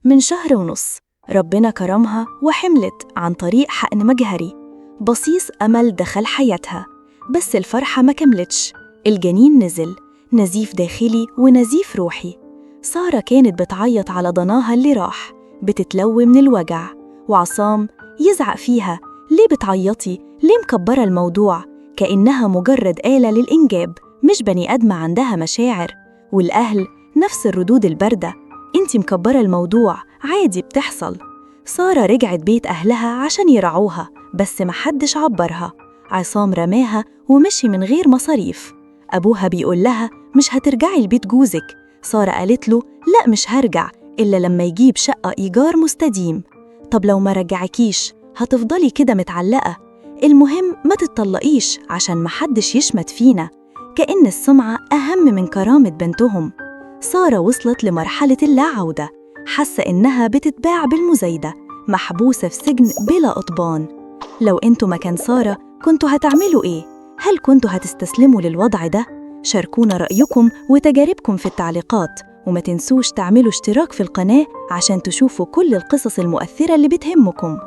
من شهر ونص ربنا كرمها وحملت عن طريق حقن مجهري. بصيص أمل دخل حياتها، بس الفرحة ما كملتش. الجنين نزل، نزيف داخلي ونزيف روحي. سارة كانت بتعيط على ضناها اللي راح، بتتلوي من الوجع، وعصام يزعق فيها: ليه بتعيطي؟ ليه مكبرة الموضوع؟ كأنها مجرد آلة للإنجاب، مش بني آدمة عندها مشاعر. والأهل نفس الردود الباردة: انتي مكبرة الموضوع، عادي بتحصل. سارة رجعت بيت أهلها عشان يرعوها، بس محدش عبرها. عصام رماها ومشي من غير مصاريف. أبوها بيقول لها: مش هترجعي لبيت جوزك. سارة قالت له: لا، مش هرجع إلا لما يجيب شقة إيجار مستديم. طب لو ما رجعكيش هتفضلي كده متعلقة. المهم ما تتطلقيش عشان محدش يشمت فينا. كأن السمعة أهم من كرامة بنتهم. سارة وصلت لمرحلة اللا عودة، حاسة إنها بتتباع بالمزايدة، محبوسة في سجن بلا قضبان. لو انتوا مكان سارة كنتوا هتعملوا إيه؟ هل كنتوا هتستسلموا للوضع ده؟ شاركونا رأيكم وتجاربكم في التعليقات، وما تنسوش تعملوا اشتراك في القناة عشان تشوفوا كل القصص المؤثرة اللي بتهمكم.